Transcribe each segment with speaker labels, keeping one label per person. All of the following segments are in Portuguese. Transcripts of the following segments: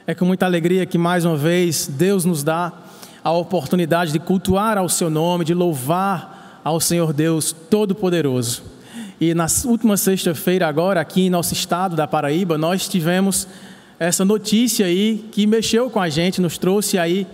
Speaker 1: É com muita alegria que mais uma vez Deus nos dá a oportunidade de cultuar ao seu nome, de louvar ao Senhor Deus Todo-Poderoso. E na última sexta-feira agora, aqui em nosso estado da Paraíba, nós tivemos essa notícia aí que mexeu com a gente, nos trouxe aí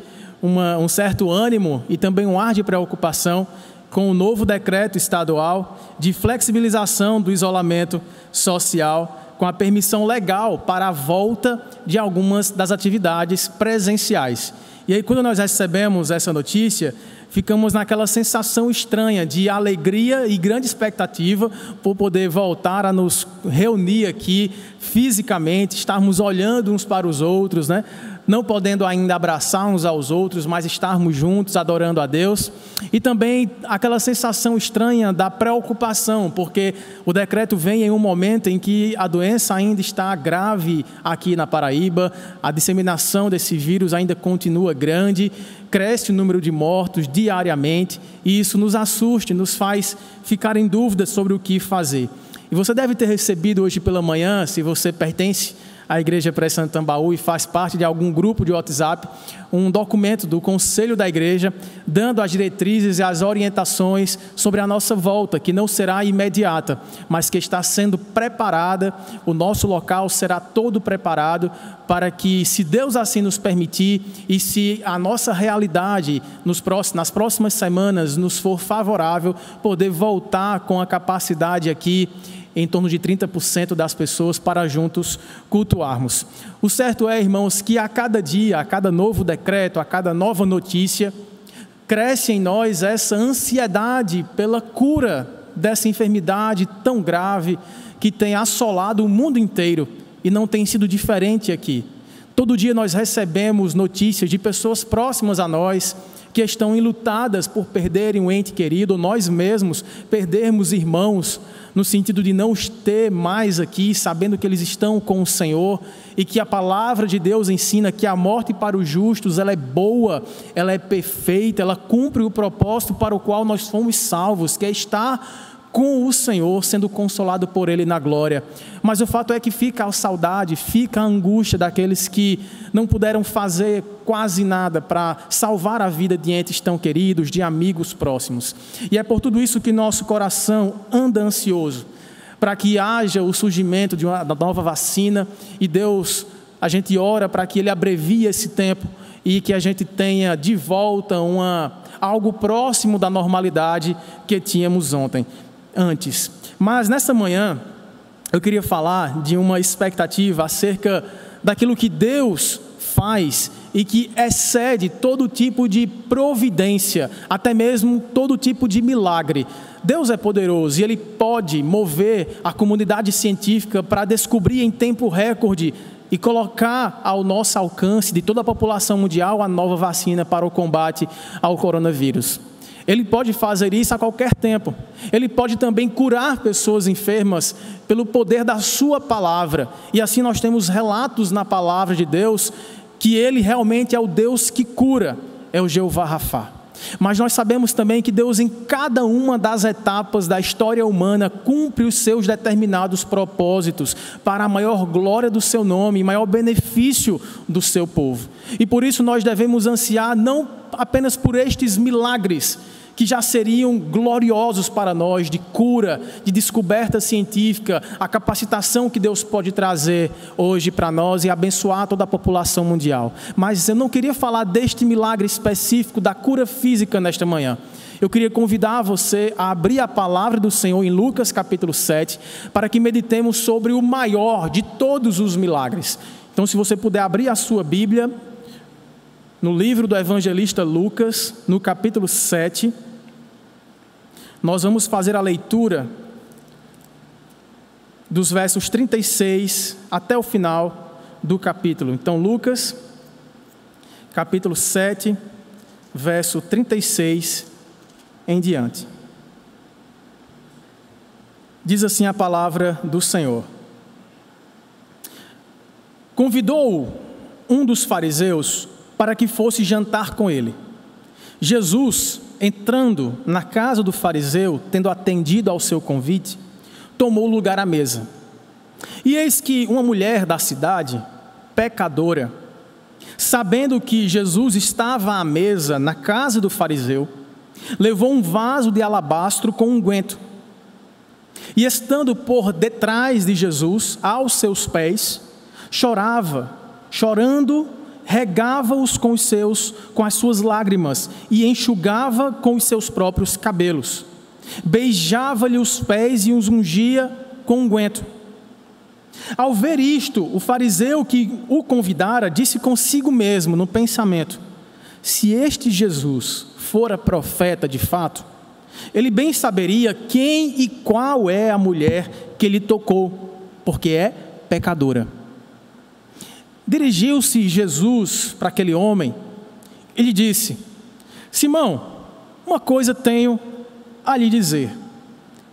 Speaker 1: um certo ânimo e também um ar de preocupação com o novo decreto estadual de flexibilização do isolamento social, com a permissão legal para a volta de algumas das atividades presenciais. E aí, quando nós recebemos essa notícia, ficamos naquela sensação estranha de alegria e grande expectativa por poder voltar a nos reunir aqui fisicamente, estarmos olhando uns para os outros, né? Não podendo ainda abraçar uns aos outros, mas estarmos juntos adorando a Deus. E também aquela sensação estranha da preocupação, porque o decreto vem em um momento em que a doença ainda está grave aqui na Paraíba, a disseminação desse vírus ainda continua grande, cresce o número de mortos diariamente, e isso nos assusta, nos faz ficar em dúvida sobre o que fazer. E você deve ter recebido hoje pela manhã, se você pertence à Igreja Pré-Santo Tambaú e faz parte de algum grupo de WhatsApp, um documento do Conselho da Igreja, dando as diretrizes e as orientações sobre a nossa volta, que não será imediata, mas que está sendo preparada. O nosso local será todo preparado para que, se Deus assim nos permitir e se a nossa realidade nas próximas semanas nos for favorável, poder voltar com a capacidade aqui em torno de 30% das pessoas para juntos cultuarmos. O certo é, irmãos, que a cada dia, a cada novo decreto, a cada nova notícia, cresce em nós essa ansiedade pela cura dessa enfermidade tão grave que tem assolado o mundo inteiro e não tem sido diferente aqui. Todo dia nós recebemos notícias de pessoas próximas a nós que estão enlutadas por perderem um ente querido, ou nós mesmos perdermos irmãos, no sentido de não os ter mais aqui, sabendo que eles estão com o Senhor, e que a palavra de Deus ensina que a morte para os justos, ela é boa, ela é perfeita, ela cumpre o propósito para o qual nós fomos salvos, que é estar com o Senhor, sendo consolado por Ele na glória. Mas o fato é que fica a saudade, fica a angústia daqueles que não puderam fazer quase nada para salvar a vida de entes tão queridos, de amigos próximos. E é por tudo isso que nosso coração anda ansioso, para que haja o surgimento da nova vacina, e Deus, a gente ora para que Ele abrevie esse tempo e que a gente tenha de volta algo próximo da normalidade que tínhamos antes. Mas nessa manhã eu queria falar de uma expectativa acerca daquilo que Deus faz e que excede todo tipo de providência, até mesmo todo tipo de milagre. Deus é poderoso e Ele pode mover a comunidade científica para descobrir em tempo recorde e colocar ao nosso alcance de toda a população mundial a nova vacina para o combate ao coronavírus. Ele pode fazer isso a qualquer tempo. Ele pode também curar pessoas enfermas pelo poder da sua palavra. E assim nós temos relatos na palavra de Deus que Ele realmente é o Deus que cura, é o Jeová Rafá. Mas nós sabemos também que Deus, em cada uma das etapas da história humana, cumpre os seus determinados propósitos para a maior glória do seu nome e maior benefício do seu povo. E por isso nós devemos ansiar não apenas por estes milagres, que já seriam gloriosos para nós, de cura, de descoberta científica, a capacitação que Deus pode trazer hoje para nós e abençoar toda a população mundial. Mas eu não queria falar deste milagre específico da cura física nesta manhã. Eu queria convidar você a abrir a palavra do Senhor em Lucas capítulo 7, para que meditemos sobre o maior de todos os milagres. Então, se você puder abrir a sua Bíblia, no livro do evangelista Lucas, no capítulo 7, nós vamos fazer a leitura dos versos 36 até o final do capítulo. Então, Lucas, capítulo 7, verso 36 em diante. Diz assim a palavra do Senhor: Convidou um dos fariseus para que fosse jantar com ele. Jesus, entrando na casa do fariseu, tendo atendido ao seu convite, tomou lugar à mesa. E eis que uma mulher da cidade, pecadora, Sabendo que Jesus estava à mesa na casa do fariseu, levou um vaso de alabastro com unguento. E estando por detrás de Jesus, aos seus pés, chorando, regava-os com as suas lágrimas e enxugava com os seus próprios cabelos. Beijava-lhe os pés e os ungia com unguento. Ao ver isto, o fariseu que o convidara disse consigo mesmo no pensamento: se este Jesus fora profeta de fato, ele bem saberia quem e qual é a mulher que lhe tocou, porque é pecadora. Dirigiu-se Jesus para aquele homem e lhe disse: Simão, uma coisa tenho a lhe dizer.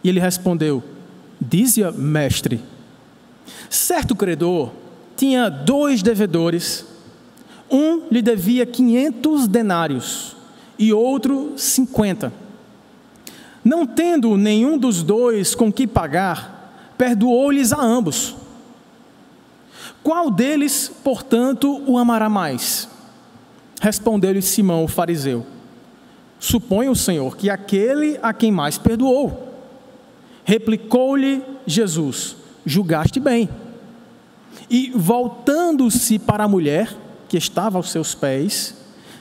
Speaker 1: E ele respondeu: dize-a, mestre. Certo credor tinha 2 devedores. Um lhe devia 500 denários e outro 50. Não tendo nenhum dos 2 com que pagar, perdoou-lhes a ambos. Qual deles, portanto, o amará mais? Respondeu-lhe Simão, o fariseu: suponho, Senhor, que aquele a quem mais perdoou. Replicou-lhe Jesus: julgaste bem. E voltando-se para a mulher que estava aos seus pés,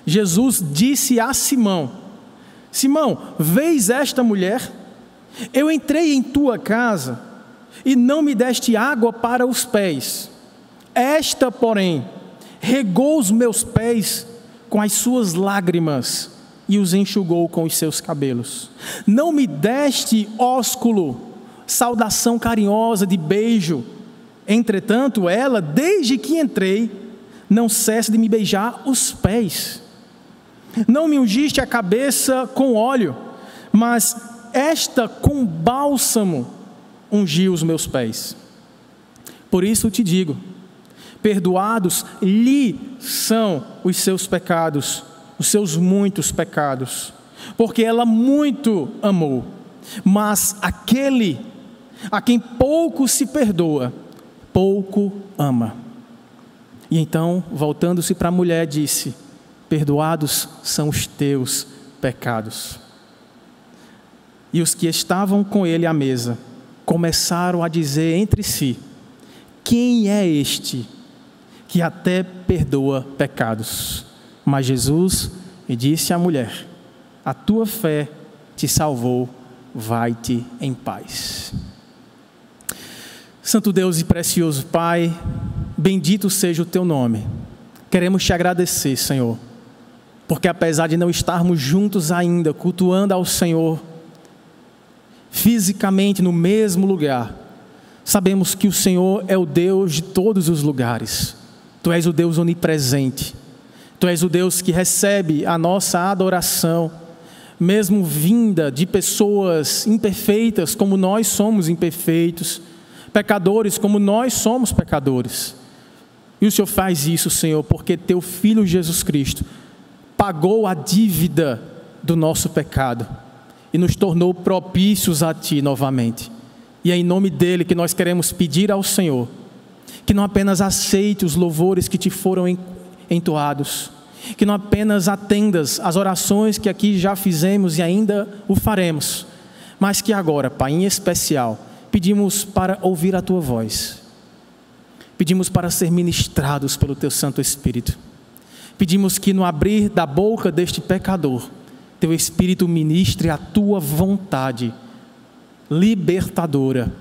Speaker 1: Jesus disse a Simão: Simão, vês esta mulher? Eu entrei em tua casa e não me deste água para os pés. Esta, porém, regou os meus pés com as suas lágrimas e os enxugou com os seus cabelos. Não me deste ósculo, saudação carinhosa de beijo. Entretanto, ela, desde que entrei, não cessa de me beijar os pés. Não me ungiste a cabeça com óleo, mas esta com bálsamo ungiu os meus pés. Por isso te digo: perdoados lhe são os seus pecados, os seus muitos pecados, porque ela muito amou. Mas aquele a quem pouco se perdoa, pouco ama. E então, voltando-se para a mulher, disse: perdoados são os teus pecados. E os que estavam com ele à mesa começaram a dizer entre si: quem é este que até perdoa pecados? Mas Jesus disse à mulher: a tua fé te salvou, vai-te em paz. Santo Deus e precioso Pai, bendito seja o teu nome. Queremos te agradecer, Senhor, porque apesar de não estarmos juntos ainda, cultuando ao Senhor, fisicamente no mesmo lugar, sabemos que o Senhor é o Deus de todos os lugares. Tu és o Deus onipresente. Tu és o Deus que recebe a nossa adoração, mesmo vinda de pessoas imperfeitas, como nós somos imperfeitos, pecadores como nós somos pecadores. E o Senhor faz isso, Senhor, porque teu Filho Jesus Cristo pagou a dívida do nosso pecado e nos tornou propícios a Ti novamente. E é em nome dele que nós queremos pedir ao Senhor que não apenas aceite os louvores que Te foram entoados, que não apenas atendas as orações que aqui já fizemos e ainda o faremos, mas que agora, Pai, em especial, pedimos para ouvir a Tua voz, pedimos para ser ministrados pelo Teu Santo Espírito, pedimos que no abrir da boca deste pecador, Teu Espírito ministre a Tua vontade libertadora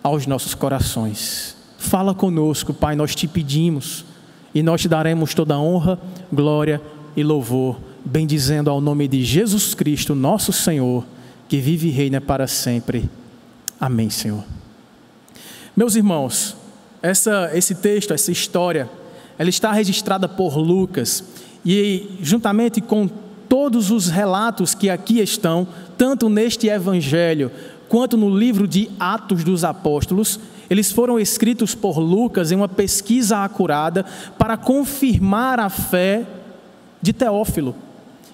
Speaker 1: aos nossos corações. Fala conosco, Pai, nós Te pedimos, e nós Te daremos toda a honra, glória e louvor, bendizendo ao nome de Jesus Cristo, nosso Senhor, que vive e reina para sempre. Amém, Senhor. Meus irmãos, esse texto, essa história, ela está registrada por Lucas, e juntamente com todos os relatos que aqui estão, tanto neste evangelho, quanto no livro de Atos dos Apóstolos, eles foram escritos por Lucas em uma pesquisa acurada para confirmar a fé de Teófilo,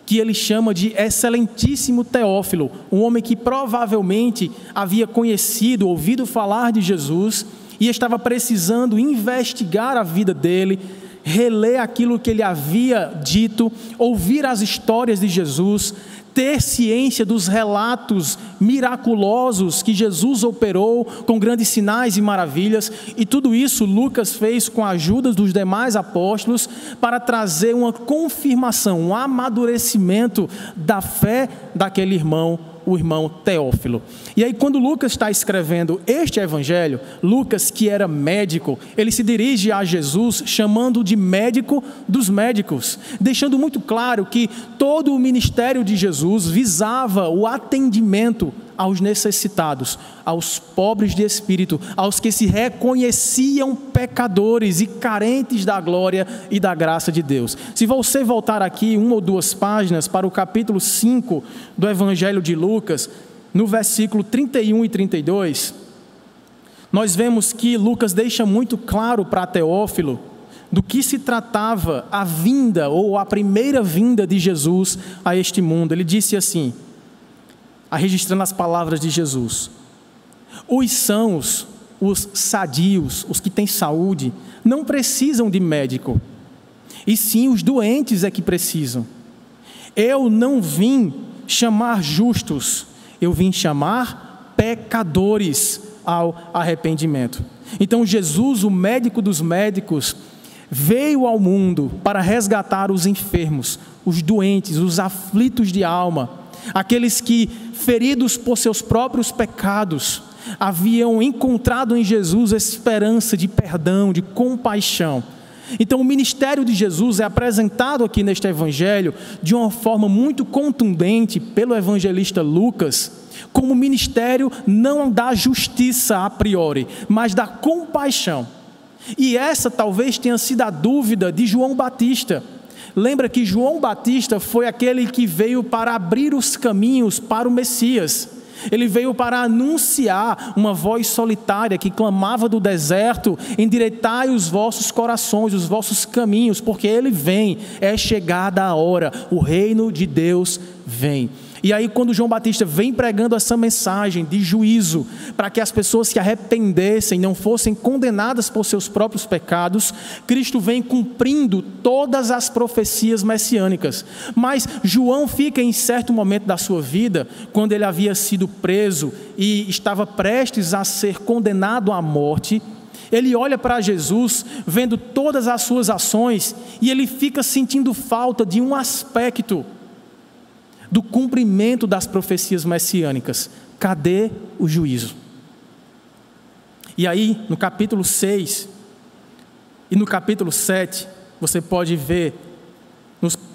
Speaker 1: que ele chama de excelentíssimo Teófilo, um homem que provavelmente havia conhecido, ouvido falar de Jesus e estava precisando investigar a vida dele, reler aquilo que ele havia dito, ouvir as histórias de Jesus, ter ciência dos relatos miraculosos que Jesus operou com grandes sinais e maravilhas, e tudo isso Lucas fez com a ajuda dos demais apóstolos para trazer uma confirmação, um amadurecimento da fé daquele irmão, o irmão Teófilo. E aí, quando Lucas está escrevendo este evangelho, Lucas, que era médico, ele se dirige a Jesus chamando de médico dos médicos, deixando muito claro que todo o ministério de Jesus visava o atendimento aos necessitados, aos pobres de espírito, aos que se reconheciam pecadores e carentes da glória e da graça de Deus. Se você voltar aqui 1 ou 2 páginas para o capítulo 5 do Evangelho de Lucas, no versículo 31 e 32, nós vemos que Lucas deixa muito claro para Teófilo do que se tratava a vinda ou a primeira vinda de Jesus a este mundo. Ele disse assim, registrando as palavras de Jesus: os sãos, os sadios, os que têm saúde, não precisam de médico, e sim os doentes é que precisam. Eu não vim chamar justos, eu vim chamar pecadores ao arrependimento. Então Jesus, o médico dos médicos, veio ao mundo para resgatar os enfermos, os doentes, os aflitos de alma, aqueles que, feridos por seus próprios pecados, haviam encontrado em Jesus esperança de perdão, de compaixão. Então o ministério de Jesus é apresentado aqui neste evangelho de uma forma muito contundente pelo evangelista Lucas, como ministério não da justiça a priori, mas da compaixão. E essa talvez tenha sido a dúvida de João Batista. Lembra que João Batista foi aquele que veio para abrir os caminhos para o Messias. Ele veio para anunciar uma voz solitária que clamava do deserto: endireitai os vossos corações, os vossos caminhos, porque ele vem, é chegada a hora, o reino de Deus vem. E aí, quando João Batista vem pregando essa mensagem de juízo, para que as pessoas se arrependessem, não fossem condenadas por seus próprios pecados, Cristo vem cumprindo todas as profecias messiânicas. Mas João fica em certo momento da sua vida, quando ele havia sido preso e estava prestes a ser condenado à morte, ele olha para Jesus, vendo todas as suas ações, e ele fica sentindo falta de um aspecto do cumprimento das profecias messiânicas. Cadê o juízo? E aí, no capítulo 6 e no capítulo 7, você pode ver,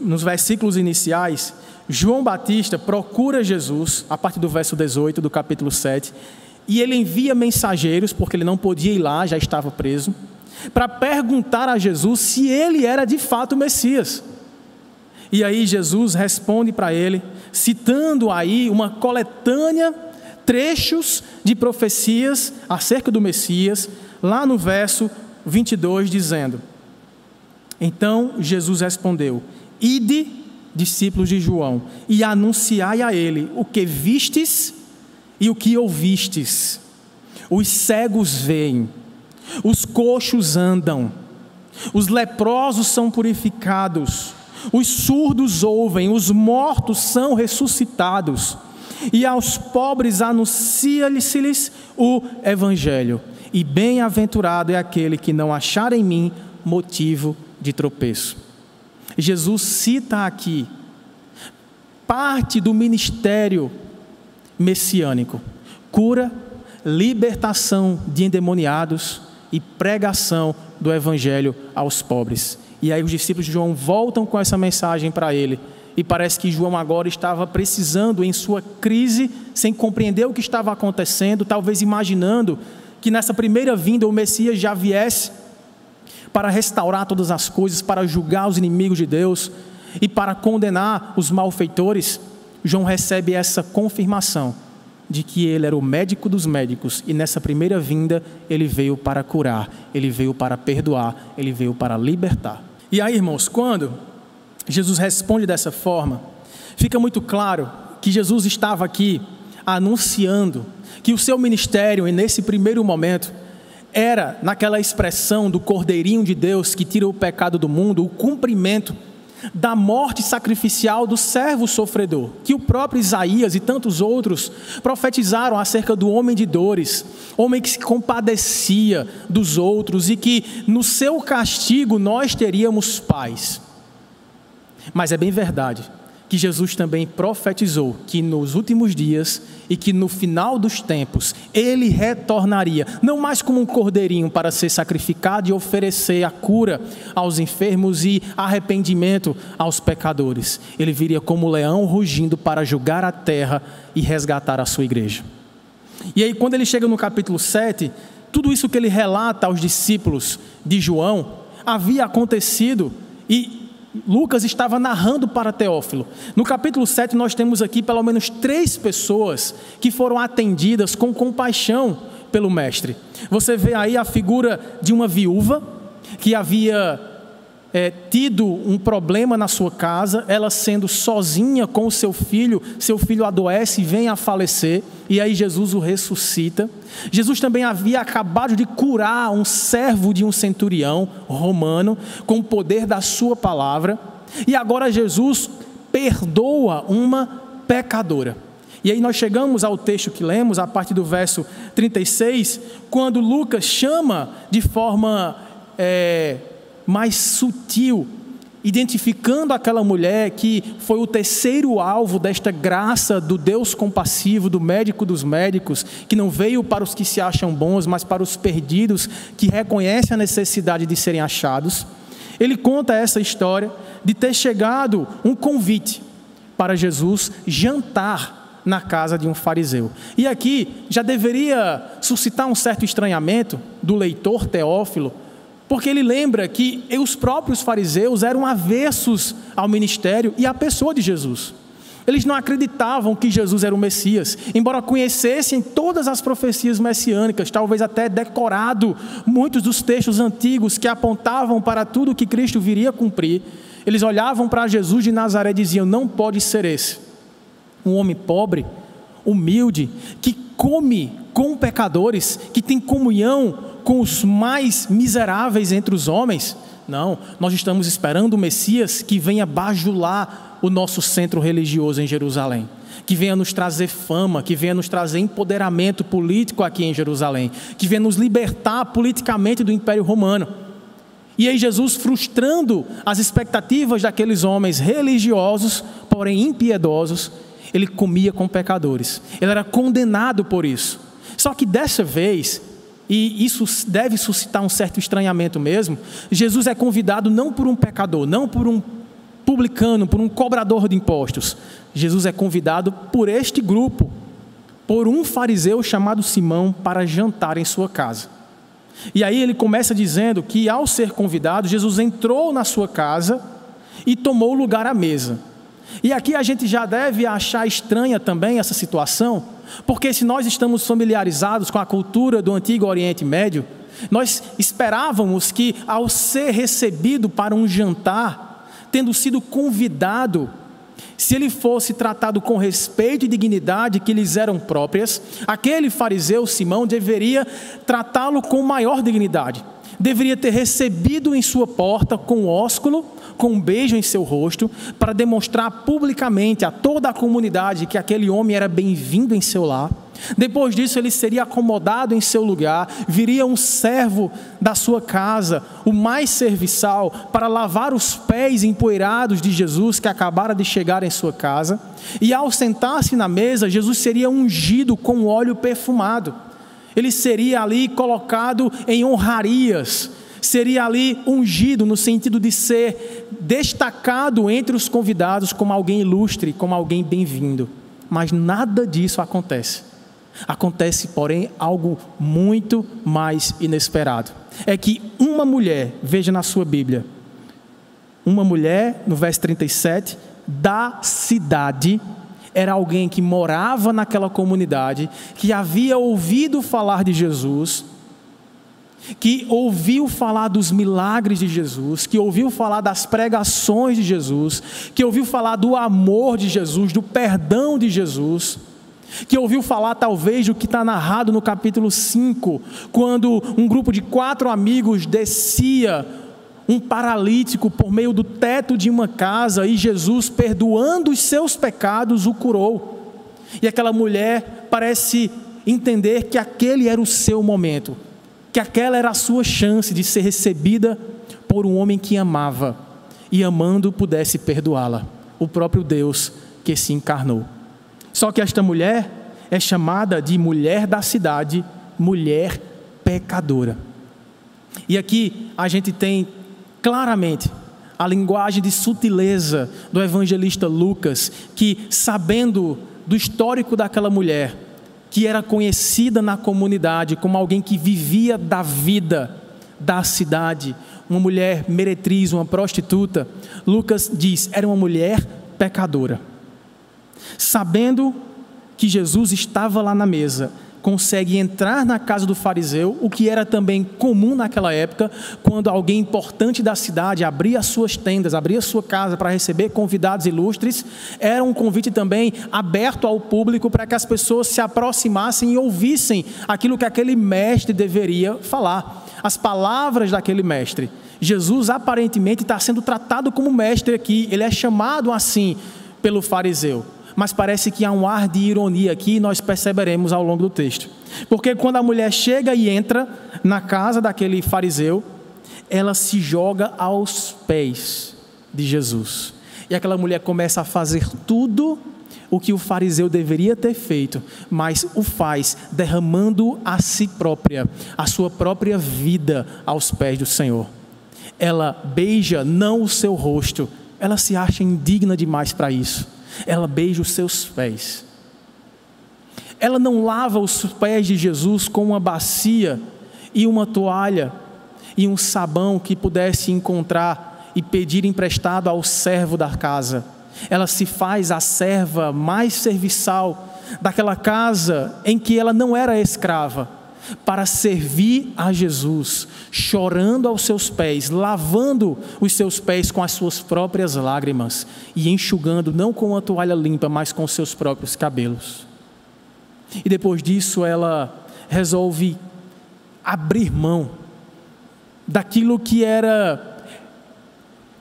Speaker 1: nos versículos iniciais, João Batista procura Jesus, a partir do verso 18 do capítulo 7, e ele envia mensageiros, porque ele não podia ir lá, já estava preso, para perguntar a Jesus se ele era de fato o Messias. E aí Jesus responde para ele, citando aí uma coletânea, trechos de profecias acerca do Messias, lá no verso 22, dizendo: então Jesus respondeu: ide, discípulos de João, e anunciai a ele o que vistes e o que ouvistes. Os cegos veem, os coxos andam, os leprosos são purificados, os surdos ouvem, os mortos são ressuscitados, e aos pobres anuncia-lhes o evangelho. E bem-aventurado é aquele que não achar em mim motivo de tropeço. Jesus cita aqui parte do ministério messiânico: cura, libertação de endemoniados e pregação do evangelho aos pobres. E aí os discípulos de João voltam com essa mensagem para ele, e parece que João agora estava precisando, em sua crise, sem compreender o que estava acontecendo, talvez imaginando que nessa primeira vinda o Messias já viesse para restaurar todas as coisas, para julgar os inimigos de Deus e para condenar os malfeitores. João recebe essa confirmação de que ele era o médico dos médicos, e nessa primeira vinda ele veio para curar, ele veio para perdoar, ele veio para libertar. E aí, irmãos, quando Jesus responde dessa forma, fica muito claro que Jesus estava aqui anunciando que o seu ministério, nesse primeiro momento, era, naquela expressão do Cordeirinho de Deus que tira o pecado do mundo, o cumprimento da morte sacrificial do servo sofredor, que o próprio Isaías e tantos outros profetizaram acerca do homem de dores, homem que se compadecia dos outros e que no seu castigo nós teríamos paz. Mas é bem verdade que Jesus também profetizou que nos últimos dias e que no final dos tempos ele retornaria, não mais como um cordeirinho para ser sacrificado e oferecer a cura aos enfermos e arrependimento aos pecadores. Ele viria como leão rugindo para julgar a terra e resgatar a sua igreja. E aí quando ele chega no capítulo 7, tudo isso que ele relata aos discípulos de João havia acontecido e Lucas estava narrando para Teófilo. No capítulo 7 nós temos aqui pelo menos 3 pessoas que foram atendidas com compaixão pelo mestre. Você vê aí a figura de uma viúva que havia tido um problema na sua casa, ela sendo sozinha com o seu filho adoece e vem a falecer, e aí Jesus o ressuscita. Jesus também havia acabado de curar um servo de um centurião romano, com o poder da sua palavra, e agora Jesus perdoa uma pecadora. E aí nós chegamos ao texto que lemos, a partir do verso 36, quando Lucas chama de forma mais sutil, identificando aquela mulher que foi o terceiro alvo desta graça do Deus compassivo, do médico dos médicos, que não veio para os que se acham bons, mas para os perdidos, que reconhecem a necessidade de serem achados. Ele conta essa história de ter chegado um convite para Jesus jantar na casa de um fariseu. E aqui já deveria suscitar um certo estranhamento do leitor Teófilo, porque ele lembra que os próprios fariseus eram avessos ao ministério e à pessoa de Jesus. Eles não acreditavam que Jesus era o Messias, embora conhecessem todas as profecias messiânicas, talvez até decorado muitos dos textos antigos que apontavam para tudo que Cristo viria cumprir. Eles olhavam para Jesus de Nazaré e diziam: não pode ser esse, um homem pobre, humilde, que come com pecadores, que tem comunhão com os mais miseráveis entre os homens. Não, nós estamos esperando o Messias que venha bajular o nosso centro religioso em Jerusalém, que venha nos trazer fama, que venha nos trazer empoderamento político aqui em Jerusalém, que venha nos libertar politicamente do Império Romano. E aí Jesus, frustrando as expectativas daqueles homens religiosos, porém impiedosos, ele comia com pecadores. Ele era condenado por isso. Só que dessa vez, e isso deve suscitar um certo estranhamento mesmo, Jesus é convidado não por um pecador, não por um publicano, por um cobrador de impostos. Jesus é convidado por este grupo, por um fariseu chamado Simão, para jantar em sua casa. E aí ele começa dizendo que ao ser convidado, Jesus entrou na sua casa e tomou lugar à mesa. E aqui a gente já deve achar estranha também essa situação, porque se nós estamos familiarizados com a cultura do Antigo Oriente Médio, nós esperávamos que ao ser recebido para um jantar, tendo sido convidado, se ele fosse tratado com respeito e dignidade que lhes eram próprias, aquele fariseu Simão deveria tratá-lo com maior dignidade, deveria ter recebido em sua porta com ósculo, com um beijo em seu rosto, para demonstrar publicamente a toda a comunidade que aquele homem era bem-vindo em seu lar. Depois disso ele seria acomodado em seu lugar, viria um servo da sua casa, o mais serviçal, para lavar os pés empoeirados de Jesus que acabara de chegar em sua casa, e ao sentar-se na mesa, Jesus seria ungido com óleo perfumado. Ele seria ali colocado em honrarias, seria ali ungido no sentido de ser destacado entre os convidados como alguém ilustre, como alguém bem-vindo. Mas nada disso acontece. Acontece, porém, algo muito mais inesperado. É que uma mulher, veja na sua Bíblia, uma mulher, no verso 37, da cidade, era alguém que morava naquela comunidade, que havia ouvido falar de Jesus, que ouviu falar dos milagres de Jesus, que ouviu falar das pregações de Jesus, que ouviu falar do amor de Jesus, do perdão de Jesus. que ouviu falar talvez do que está narrado no capítulo 5, quando um grupo de 4 amigos descia um paralítico por meio do teto de uma casa e Jesus, perdoando os seus pecados, o curou. E aquela mulher parece entender que aquele era o seu momento, que aquela era a sua chance de ser recebida por um homem que amava e amando pudesse perdoá-la, o próprio Deus que se encarnou. Só que esta mulher é chamada de mulher da cidade, mulher pecadora. E aqui a gente tem claramente a linguagem de sutileza do evangelista Lucas, que, sabendo do histórico daquela mulher, que era conhecida na comunidade como alguém que vivia da vida da cidade, uma mulher meretriz, uma prostituta, Lucas diz, era uma mulher pecadora. Sabendo que Jesus estava lá na mesa, consegue entrar na casa do fariseu, o que era também comum naquela época, quando alguém importante da cidade abria as suas tendas, abria a sua casa para receber convidados ilustres, era um convite também aberto ao público para que as pessoas se aproximassem e ouvissem aquilo que aquele mestre deveria falar, as palavras daquele mestre. Jesus aparentemente está sendo tratado como mestre aqui, ele é chamado assim pelo fariseu. Mas parece que há um ar de ironia aqui e nós perceberemos ao longo do texto. Porque quando a mulher chega e entra na casa daquele fariseu, ela se joga aos pés de Jesus. E aquela mulher começa a fazer tudo o que o fariseu deveria ter feito, mas o faz derramando a si própria, a sua própria vida aos pés do Senhor. Ela beija não o seu rosto, ela se acha indigna demais para isso. Ela beija os seus pés. Ela não lava os pés de Jesus com uma bacia e uma toalha e um sabão que pudesse encontrar e pedir emprestado ao servo da casa. Ela se faz a serva mais serviçal daquela casa em que ela não era escrava, para servir a Jesus, chorando aos seus pés, lavando os seus pés com as suas próprias lágrimas e enxugando não com uma toalha limpa, mas com os seus próprios cabelos. E depois disso ela resolve abrir mão daquilo que era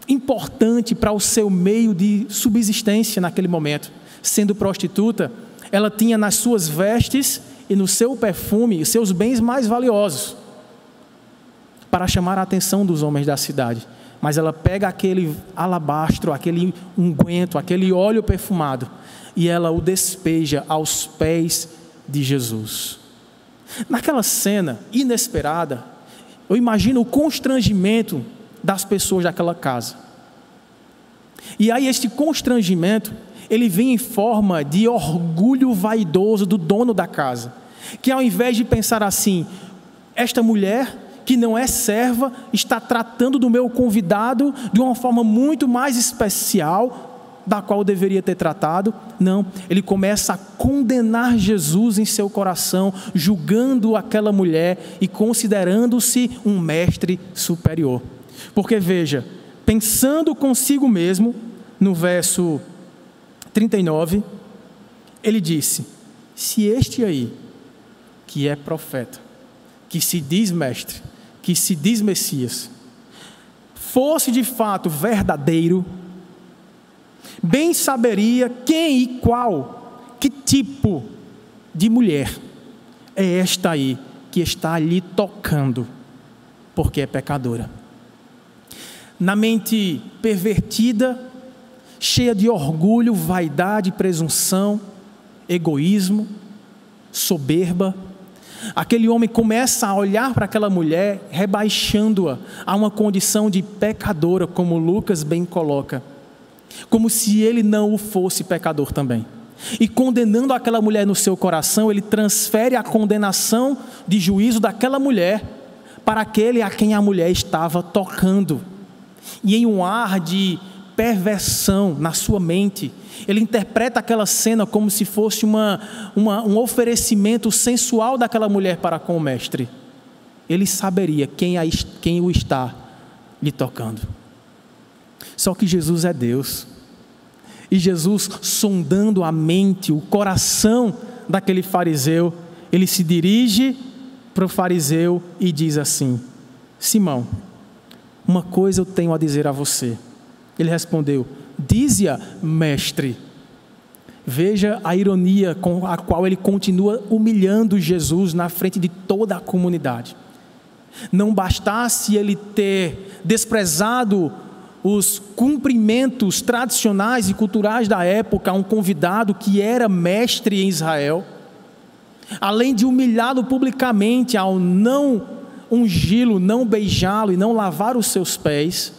Speaker 1: importante para o seu meio de subsistência naquele momento. Sendo prostituta, ela tinha nas suas vestes e no seu perfume os seus bens mais valiosos para chamar a atenção dos homens da cidade. Mas ela pega aquele alabastro, aquele unguento, aquele óleo perfumado e ela o despeja aos pés de Jesus. Naquela cena inesperada, eu imagino o constrangimento das pessoas daquela casa. E aí este constrangimento, ele vem em forma de orgulho vaidoso do dono da casa, que ao invés de pensar assim, esta mulher que não é serva, está tratando do meu convidado de uma forma muito mais especial da qual deveria ter tratado. Não, ele começa a condenar Jesus em seu coração, julgando aquela mulher e considerando-se um mestre superior. Porque veja, pensando consigo mesmo, no verso 39, ele disse, se este aí, que é profeta, que se diz mestre, que se diz Messias, fosse de fato verdadeiro, bem saberia quem e qual, que tipo de mulher é esta aí que está ali tocando, porque é pecadora. Na mente pervertida, cheia de orgulho, vaidade, presunção, egoísmo, soberba, aquele homem começa a olhar para aquela mulher, rebaixando-a a uma condição de pecadora, como Lucas bem coloca, como se ele não o fosse pecador também. E condenando aquela mulher no seu coração, ele transfere a condenação de juízo daquela mulher para aquele a quem a mulher estava tocando. E em um ar de perversão na sua mente, ele interpreta aquela cena como se fosse um oferecimento sensual daquela mulher para com o mestre. Ele saberia quem o está lhe tocando. Só que Jesus é Deus. E Jesus, sondando a mente, o coração daquele fariseu, ele se dirige para o fariseu e diz assim: Simão, uma coisa eu tenho a dizer a você. Ele respondeu: dize-a, mestre. Veja a ironia com a qual ele continua humilhando Jesus na frente de toda a comunidade. Não bastasse ele ter desprezado os cumprimentos tradicionais e culturais da época a um convidado que era mestre em Israel, além de humilhá-lo publicamente ao não ungí-lo, não beijá-lo e não lavar os seus pés,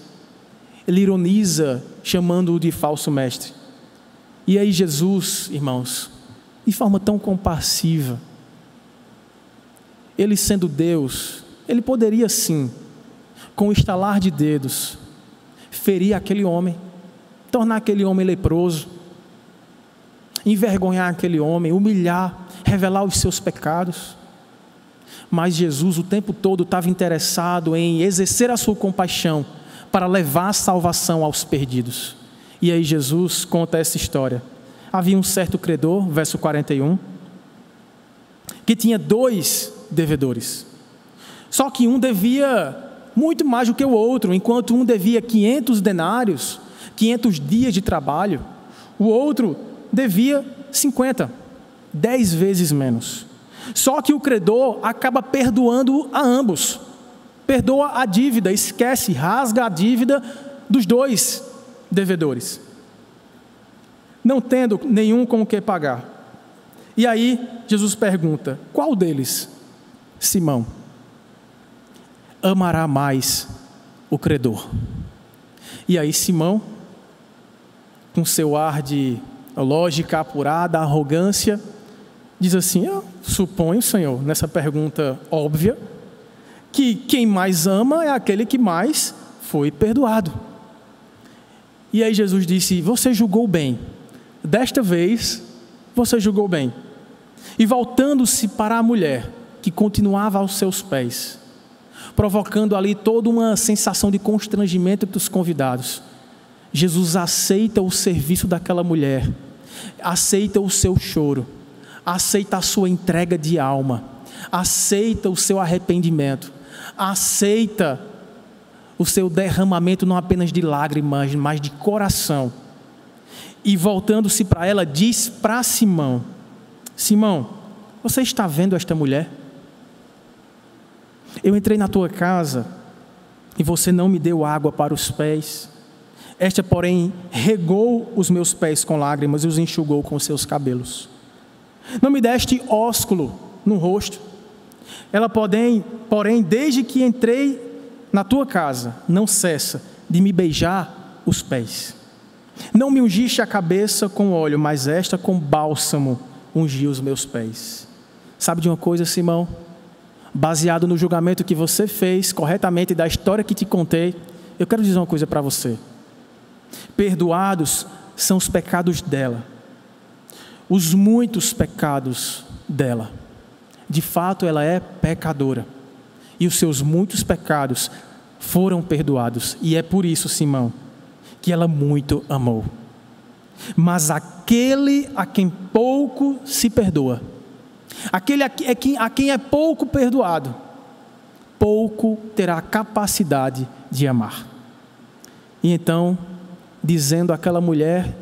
Speaker 1: ele ironiza chamando-o de falso mestre. E aí Jesus, irmãos, de forma tão compassiva, ele sendo Deus, ele poderia sim, com o estalar de dedos, ferir aquele homem, tornar aquele homem leproso, envergonhar aquele homem, humilhar, revelar os seus pecados. Mas Jesus o tempo todo estava interessado em exercer a sua compaixão para levar a salvação aos perdidos. E aí Jesus conta essa história. Havia um certo credor, verso 41, que tinha 2 devedores. Só que um devia muito mais do que o outro. Enquanto um devia 500 denários, 500 dias de trabalho, o outro devia 50, 10 vezes menos. Só que o credor acaba perdoando a ambos. Perdoa a dívida, esquece, rasga a dívida dos 2 devedores, não tendo nenhum com o que pagar. E aí Jesus pergunta: qual deles, Simão, amará mais o credor? E aí Simão, com seu ar de lógica apurada, arrogância, diz assim: eu suponho, Senhor, nessa pergunta óbvia, que quem mais ama é aquele que mais foi perdoado. E aí Jesus disse: você julgou bem, desta vez você julgou bem. E voltando-se para a mulher, que continuava aos seus pés, provocando ali toda uma sensação de constrangimento dos convidados, Jesus aceita o serviço daquela mulher, aceita o seu choro, aceita a sua entrega de alma, aceita o seu arrependimento, aceita o seu derramamento não apenas de lágrimas, mas de coração. E voltando-se para ela, diz para Simão: Simão, você está vendo esta mulher? Eu entrei na tua casa e você não me deu água para os pés. Esta, porém, regou os meus pés com lágrimas e os enxugou com os seus cabelos. Não me deste ósculo no rosto. Ela, porém, desde que entrei na tua casa, não cessa de me beijar os pés. Não me ungiste a cabeça com óleo, mas esta com bálsamo ungiu os meus pés. Sabe de uma coisa, Simão? Baseado no julgamento que você fez corretamente da história que te contei, eu quero dizer uma coisa para você. Perdoados são os pecados dela, os muitos pecados dela. De fato, ela é pecadora. E os seus muitos pecados foram perdoados. E é por isso, Simão, que ela muito amou. Mas aquele a quem pouco se perdoa, aquele a quem é pouco perdoado, pouco terá capacidade de amar. E então, dizendo àquela mulher,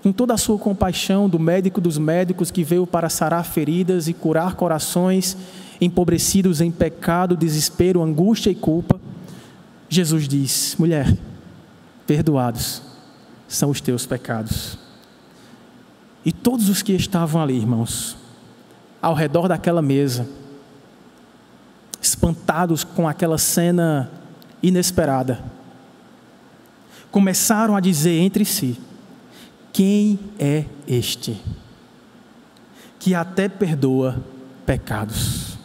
Speaker 1: com toda a sua compaixão do médico dos médicos que veio para sarar feridas e curar corações empobrecidos em pecado, desespero, angústia e culpa, Jesus diz: mulher, perdoados são os teus pecados. E todos os que estavam ali, irmãos, ao redor daquela mesa, espantados com aquela cena inesperada, começaram a dizer entre si: quem é este que até perdoa pecados?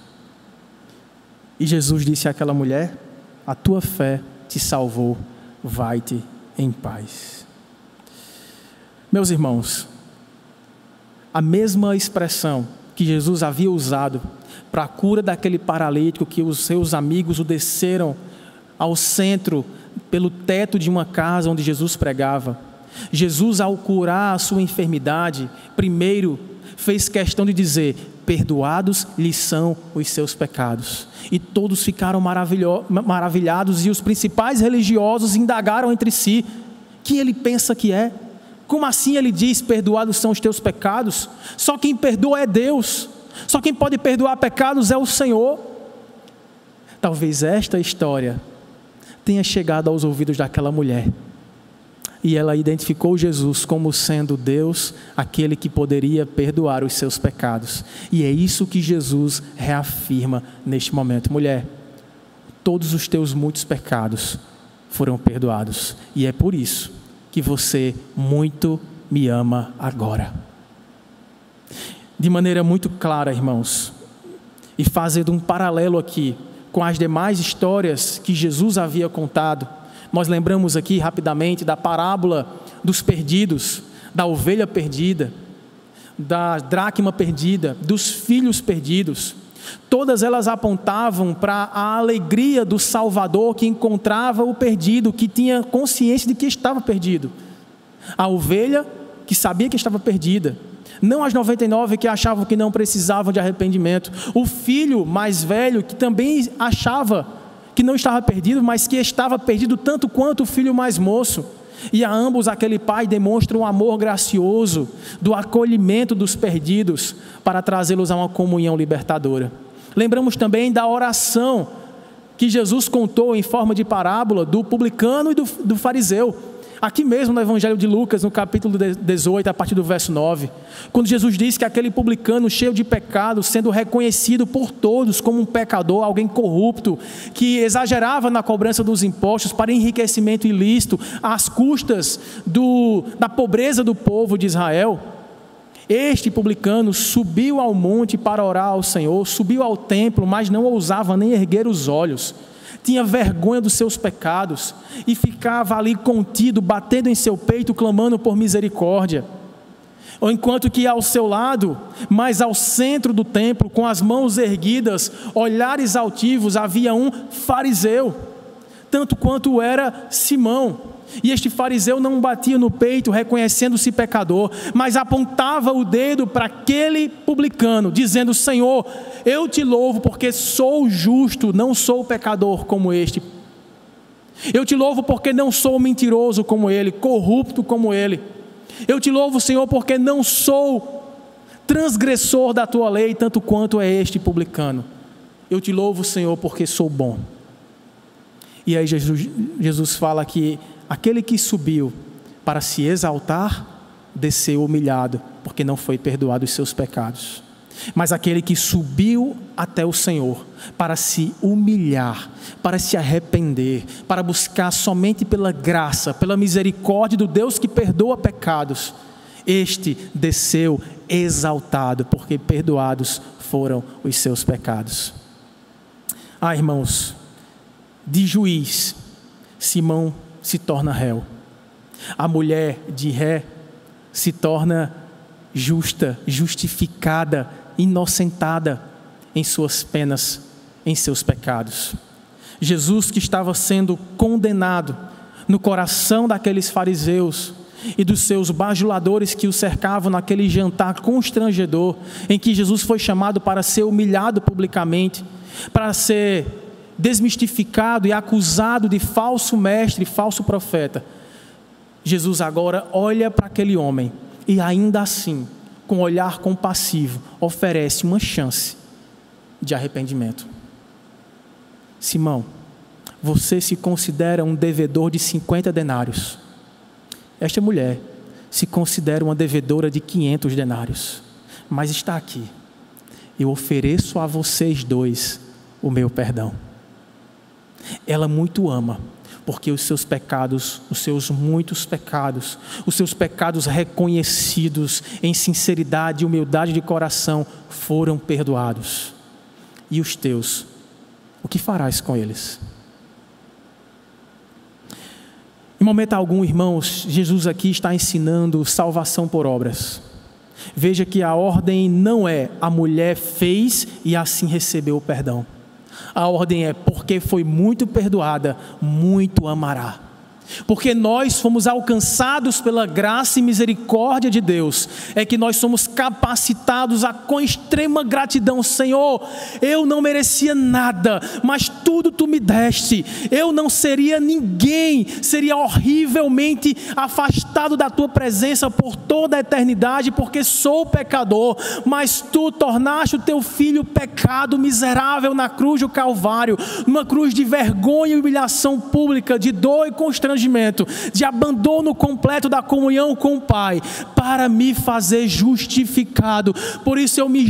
Speaker 1: E Jesus disse àquela mulher: a tua fé te salvou, vai-te em paz. Meus irmãos, a mesma expressão que Jesus havia usado para a cura daquele paralítico, que os seus amigos o desceram ao centro, pelo teto de uma casa onde Jesus pregava, Jesus, ao curar a sua enfermidade, primeiro fez questão de dizer: perdoados lhes são os seus pecados. E todos ficaram maravilhados, e os principais religiosos indagaram entre si: quem ele pensa que é? Como assim ele diz: perdoados são os teus pecados? Só quem perdoa é Deus. Só quem pode perdoar pecados é o Senhor. Talvez esta história tenha chegado aos ouvidos daquela mulher, e ela identificou Jesus como sendo Deus, aquele que poderia perdoar os seus pecados. E é isso que Jesus reafirma neste momento: mulher, todos os teus muitos pecados foram perdoados, e é por isso que você muito me ama agora. De maneira muito clara, irmãos, e fazendo um paralelo aqui com as demais histórias que Jesus havia contado, nós lembramos aqui rapidamente da parábola dos perdidos, da ovelha perdida, da dracma perdida, dos filhos perdidos. Todas elas apontavam para a alegria do Salvador que encontrava o perdido, que tinha consciência de que estava perdido. A ovelha que sabia que estava perdida, não as 99 que achavam que não precisavam de arrependimento. O filho mais velho que também achava que não estava perdido, mas que estava perdido tanto quanto o filho mais moço. E a ambos aquele pai demonstra um amor gracioso do acolhimento dos perdidos para trazê-los a uma comunhão libertadora. Lembramos também da oração que Jesus contou em forma de parábola do publicano e do fariseu. Aqui mesmo no Evangelho de Lucas, no capítulo 18, a partir do verso 9, quando Jesus diz que aquele publicano cheio de pecado, sendo reconhecido por todos como um pecador, alguém corrupto, que exagerava na cobrança dos impostos para enriquecimento ilícito, às custas da pobreza do povo de Israel, este publicano subiu ao monte para orar ao Senhor, subiu ao templo, mas não ousava nem erguer os olhos. Tinha vergonha dos seus pecados e ficava ali contido, batendo em seu peito, clamando por misericórdia. Enquanto que ao seu lado, mas ao centro do templo, com as mãos erguidas, olhares altivos, havia um fariseu, tanto quanto era Simão. E este fariseu não batia no peito reconhecendo-se pecador, mas apontava o dedo para aquele publicano, dizendo: Senhor, eu te louvo porque sou justo, não sou pecador como este. Eu te louvo porque não sou mentiroso como ele, corrupto como ele. Eu te louvo, Senhor, porque não sou transgressor da tua lei, tanto quanto é este publicano. Eu te louvo, Senhor, porque sou bom. E aí Jesus fala que aquele que subiu para se exaltar, desceu humilhado, porque não foi perdoado os seus pecados. Mas aquele que subiu até o Senhor para se humilhar, para se arrepender, para buscar somente pela graça, pela misericórdia do Deus que perdoa pecados, este desceu exaltado, porque perdoados foram os seus pecados. Irmãos, de juiz, Simão se torna réu. A mulher de ré se torna justa, justificada, inocentada em suas penas, em seus pecados. Jesus, que estava sendo condenado no coração daqueles fariseus e dos seus bajuladores que o cercavam naquele jantar constrangedor, em que Jesus foi chamado para ser humilhado publicamente, para ser desmistificado e acusado de falso mestre, falso profeta. Jesus agora olha para aquele homem e ainda assim, com olhar compassivo, oferece uma chance de arrependimento. Simão, você se considera um devedor de 50 denários. Esta mulher se considera uma devedora de 500 denários. Mas está aqui. Eu ofereço a vocês dois o meu perdão. Ela muito ama, porque os seus pecados, os seus muitos pecados, os seus pecados reconhecidos em sinceridade e humildade de coração foram perdoados. E os teus, o que farás com eles? Em momento algum, irmãos, Jesus aqui está ensinando salvação por obras. Veja que a ordem não é a mulher fez e assim recebeu o perdão. A ordem é porque foi muito perdoada, muito amará. Porque nós fomos alcançados pela graça e misericórdia de Deus, é que nós somos capacitados a, com extrema gratidão, Senhor, eu não merecia nada, mas tudo Tu me deste. Eu não seria ninguém, seria horrivelmente afastado da Tua presença por toda a eternidade, porque sou pecador, mas Tu tornaste o Teu Filho pecado miserável na cruz do Calvário, numa cruz de vergonha e humilhação pública, de dor e constrangimento, de abandono completo da comunhão com o Pai, para me fazer justificado. Por isso eu me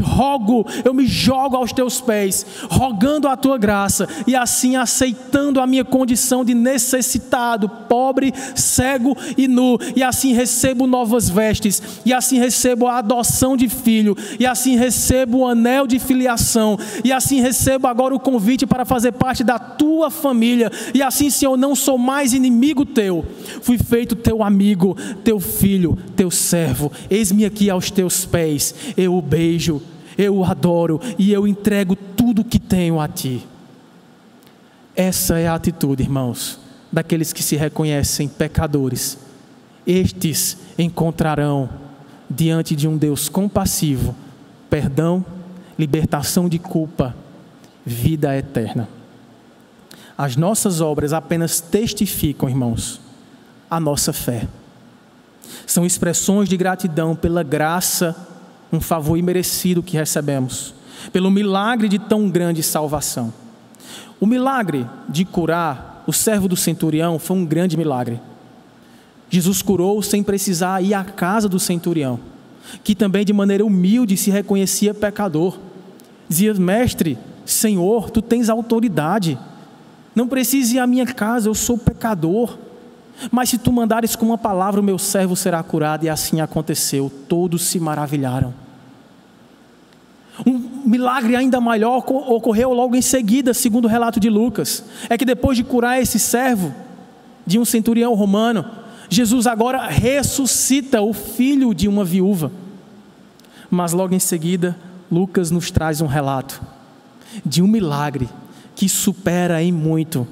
Speaker 1: jogo aos Teus pés, rogando a Tua graça, e assim aceitando a minha condição de necessitado, pobre, cego e nu, e assim recebo novas vestes, e assim recebo a adoção de filho, e assim recebo o anel de filiação, e assim recebo agora o convite para fazer parte da Tua família, e assim, Senhor, não sou mais inimigo Teu, fui feito Teu amigo, Teu filho, Teu servo. Eis-me aqui aos Teus pés, eu o beijo, eu o adoro e eu entrego tudo o que tenho a Ti. Essa é a atitude, irmãos, daqueles que se reconhecem pecadores. Estes encontrarão diante de um Deus compassivo perdão, libertação de culpa, vida eterna. As nossas obras apenas testificam, irmãos, a nossa fé. São expressões de gratidão pela graça, um favor imerecido que recebemos, pelo milagre de tão grande salvação. O milagre de curar o servo do centurião foi um grande milagre. Jesus curou sem precisar ir à casa do centurião, que também de maneira humilde se reconhecia pecador. Dizia: mestre, Senhor, Tu tens autoridade, não precisa ir à minha casa, eu sou pecador. Mas se Tu mandares com uma palavra, o meu servo será curado. E assim aconteceu, todos se maravilharam. Um milagre ainda maior ocorreu logo em seguida, segundo o relato de Lucas. É que depois de curar esse servo de um centurião romano, Jesus agora ressuscita o filho de uma viúva. Mas logo em seguida, Lucas nos traz um relato de um milagre que supera em muito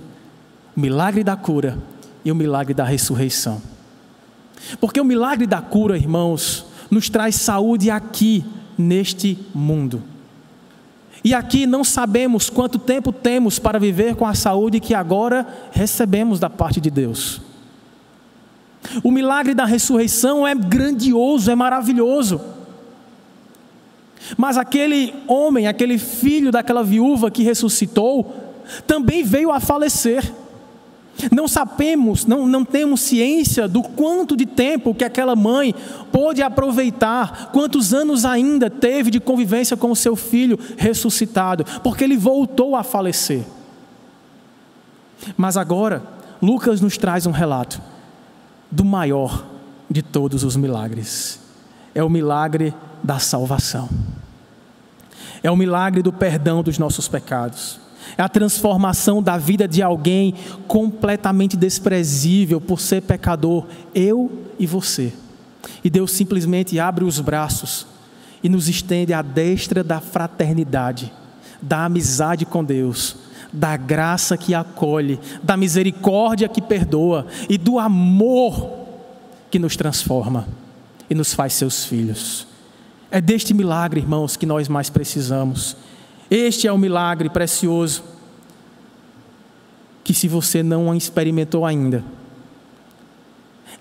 Speaker 1: o milagre da cura e o milagre da ressurreição. Porque o milagre da cura, irmãos, nos traz saúde aqui, neste mundo. E aqui não sabemos quanto tempo temos para viver com a saúde que agora recebemos da parte de Deus. O milagre da ressurreição é grandioso, é maravilhoso. Mas aquele homem, aquele filho daquela viúva que ressuscitou, também veio a falecer. Não sabemos, não temos ciência do quanto de tempo que aquela mãe pôde aproveitar, quantos anos ainda teve de convivência com o seu filho ressuscitado, porque ele voltou a falecer. Mas agora, Lucas nos traz um relato do maior de todos os milagres. É o milagre da salvação. É o milagre do perdão dos nossos pecados. É a transformação da vida de alguém completamente desprezível por ser pecador, eu e você. E Deus simplesmente abre os braços e nos estende a destra da fraternidade, da amizade com Deus, da graça que acolhe, da misericórdia que perdoa e do amor que nos transforma e nos faz seus filhos. É deste milagre, irmãos, que nós mais precisamos. Este é o milagre precioso que, se você não experimentou ainda,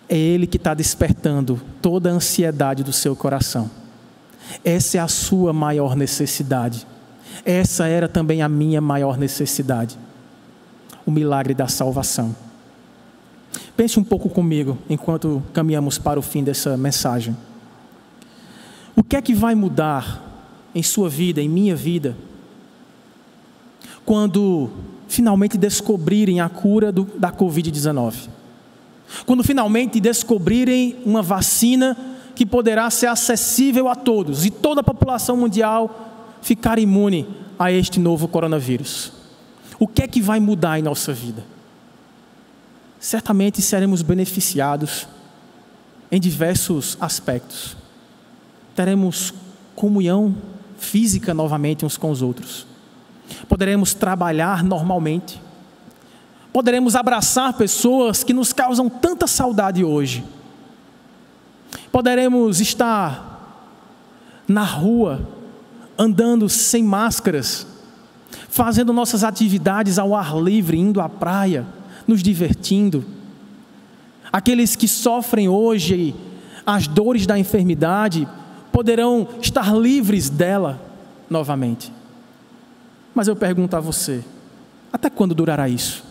Speaker 1: é Ele que está despertando toda a ansiedade do seu coração. Essa é a sua maior necessidade. Essa era também a minha maior necessidade. O milagre da salvação. Pense um pouco comigo enquanto caminhamos para o fim dessa mensagem. O que é que vai mudar em sua vida, em minha vida, quando finalmente descobrirem a cura da Covid-19? Quando finalmente descobrirem uma vacina que poderá ser acessível a todos e toda a população mundial ficar imune a este novo coronavírus. O que é que vai mudar em nossa vida? Certamente seremos beneficiados em diversos aspectos. Teremos comunhão física novamente uns com os outros. Poderemos trabalhar normalmente. Poderemos abraçar pessoas que nos causam tanta saudade hoje. Poderemos estar na rua, andando sem máscaras, fazendo nossas atividades ao ar livre, indo à praia, nos divertindo. Aqueles que sofrem hoje as dores da enfermidade poderão estar livres dela novamente. Mas eu pergunto a você, até quando durará isso?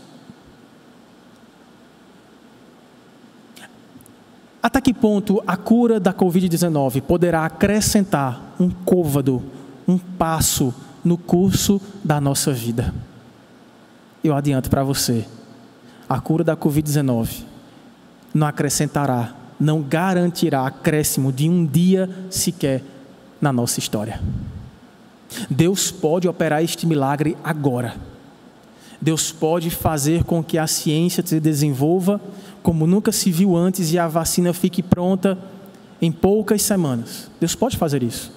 Speaker 1: Até que ponto a cura da Covid-19 poderá acrescentar um côvado, um passo no curso da nossa vida? Eu adianto para você, a cura da Covid-19 não acrescentará, não garantirá acréscimo de um dia sequer na nossa história. Deus pode operar este milagre agora. Deus pode fazer com que a ciência se desenvolva como nunca se viu antes e a vacina fique pronta em poucas semanas. Deus pode fazer isso.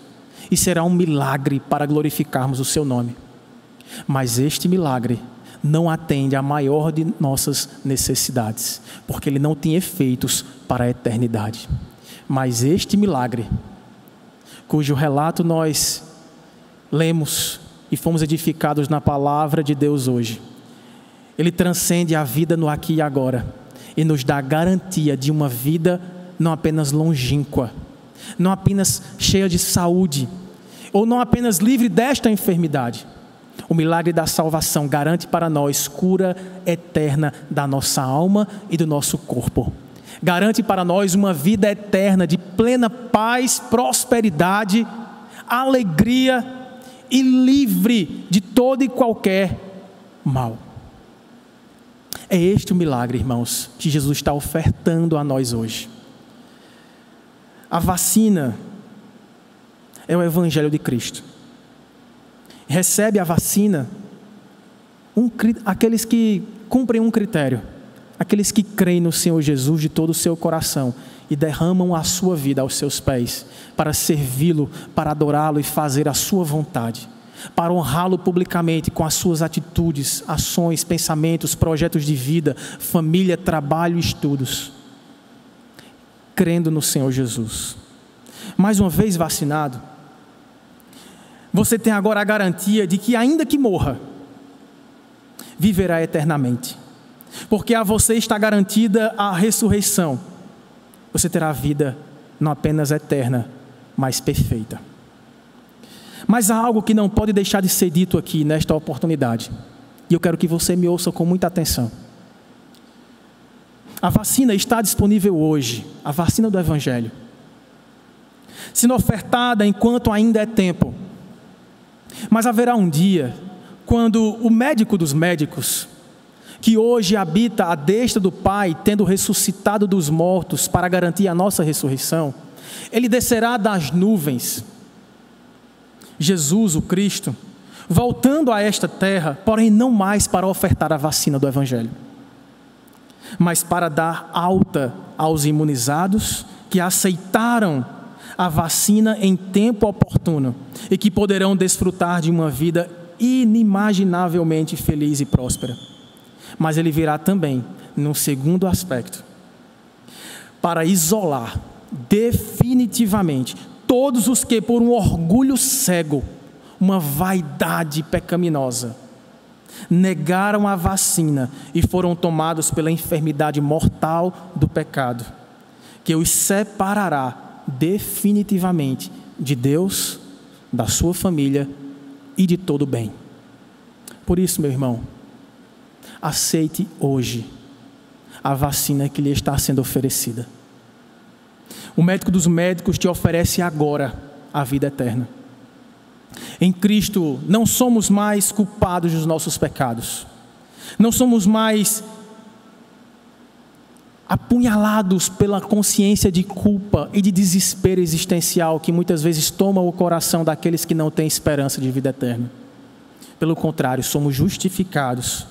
Speaker 1: E será um milagre para glorificarmos o seu nome. Mas este milagre não atende à maior de nossas necessidades, porque ele não tem efeitos para a eternidade. Mas este milagre, cujo relato nós lemos e fomos edificados na palavra de Deus hoje, ele transcende a vida no aqui e agora e nos dá a garantia de uma vida não apenas longínqua, não apenas cheia de saúde, ou não apenas livre desta enfermidade. O milagre da salvação garante para nós cura eterna da nossa alma e do nosso corpo. Garante para nós uma vida eterna de plena paz, prosperidade, alegria e livre de todo e qualquer mal. É este o milagre, irmãos, que Jesus está ofertando a nós hoje. A vacina é o Evangelho de Cristo. Recebe a vacina aqueles que cumprem um critério, aqueles que creem no Senhor Jesus de todo o seu coração e derramam a sua vida aos seus pés para servi-lo, para adorá-lo e fazer a sua vontade, para honrá-lo publicamente com as suas atitudes, ações, pensamentos, projetos de vida, família, trabalho e estudos, crendo no Senhor Jesus. Mais uma vez vacinado, você tem agora a garantia de que, ainda que morra, viverá eternamente, porque a você está garantida a ressurreição. Você terá a vida não apenas eterna, mas perfeita. Mas há algo que não pode deixar de ser dito aqui nesta oportunidade, e eu quero que você me ouça com muita atenção. A vacina está disponível hoje, a vacina do Evangelho, sendo ofertada enquanto ainda é tempo. Mas haverá um dia, quando o médico dos médicos, que hoje habita à destra do Pai, tendo ressuscitado dos mortos para garantir a nossa ressurreição, ele descerá das nuvens, Jesus, o Cristo, voltando a esta terra, porém não mais para ofertar a vacina do Evangelho, mas para dar alta aos imunizados que aceitaram a vacina em tempo oportuno e que poderão desfrutar de uma vida inimaginavelmente feliz e próspera. Mas ele virá também, num segundo aspecto, para isolar definitivamente todos os que, por um orgulho cego, uma vaidade pecaminosa, negaram a vacina e foram tomados pela enfermidade mortal do pecado, que os separará definitivamente de Deus, da sua família e de todo o bem. Por isso, meu irmão, aceite hoje a vacina que lhe está sendo oferecida. O médico dos médicos te oferece agora a vida eterna. Em Cristo não somos mais culpados dos nossos pecados, não somos mais apunhalados pela consciência de culpa e de desespero existencial que muitas vezes toma o coração daqueles que não têm esperança de vida eterna. Pelo contrário, somos justificados,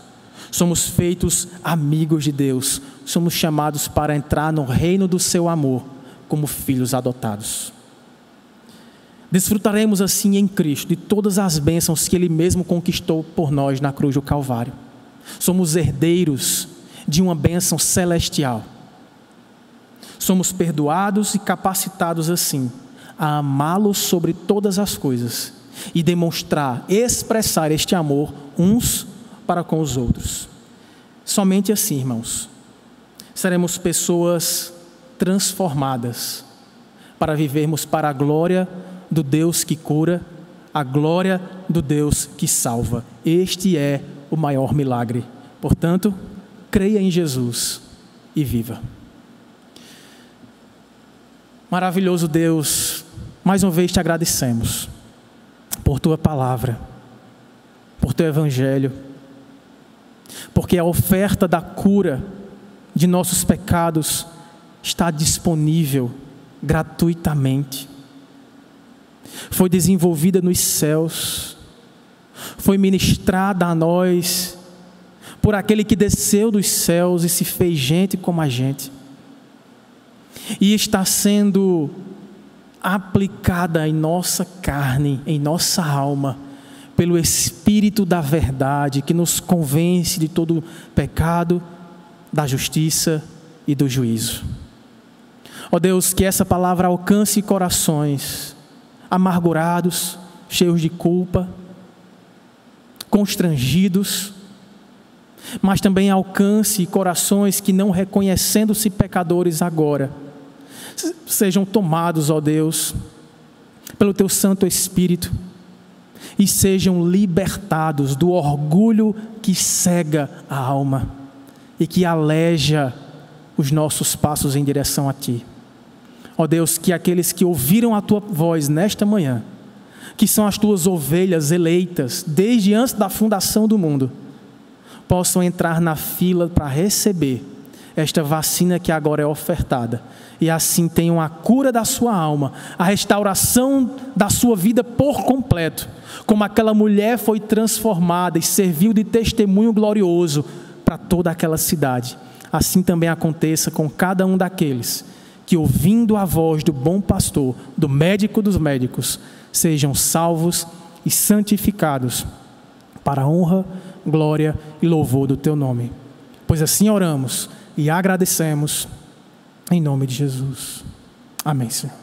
Speaker 1: somos feitos amigos de Deus, somos chamados para entrar no reino do seu amor como filhos adotados. Desfrutaremos assim em Cristo de todas as bênçãos que Ele mesmo conquistou por nós na cruz do Calvário. Somos herdeiros de uma bênção celestial. Somos perdoados e capacitados assim a amá-lo sobre todas as coisas e demonstrar, expressar este amor uns para com os outros. Somente assim, irmãos, seremos pessoas transformadas para vivermos para a glória do Deus que cura, a glória do Deus que salva. Este é o maior milagre. Portanto, creia em Jesus e viva. Maravilhoso Deus, mais uma vez te agradecemos por tua palavra, por teu evangelho, porque a oferta da cura de nossos pecados está disponível gratuitamente. Foi desenvolvida nos céus, foi ministrada a nós por aquele que desceu dos céus e se fez gente como a gente, e está sendo aplicada em nossa carne, em nossa alma, pelo Espírito da verdade, que nos convence de todo pecado, da justiça e do juízo. Ó Deus, que essa palavra alcance corações amargurados, cheios de culpa, constrangidos, mas também alcance corações que, não reconhecendo-se pecadores agora, sejam tomados, ó Deus, pelo teu Santo Espírito e sejam libertados do orgulho que cega a alma e que aleja os nossos passos em direção a Ti. Ó Deus, que aqueles que ouviram a Tua voz nesta manhã, que são as Tuas ovelhas eleitas desde antes da fundação do mundo, possam entrar na fila para receber esta vacina que agora é ofertada, e assim tenham a cura da sua alma, a restauração da sua vida por completo, como aquela mulher foi transformada e serviu de testemunho glorioso para toda aquela cidade. Assim também aconteça com cada um daqueles que, ouvindo a voz do bom pastor, do médico dos médicos, sejam salvos e santificados para a honra, glória e louvor do teu nome. Pois assim oramos e agradecemos em nome de Jesus. Amém, Senhor.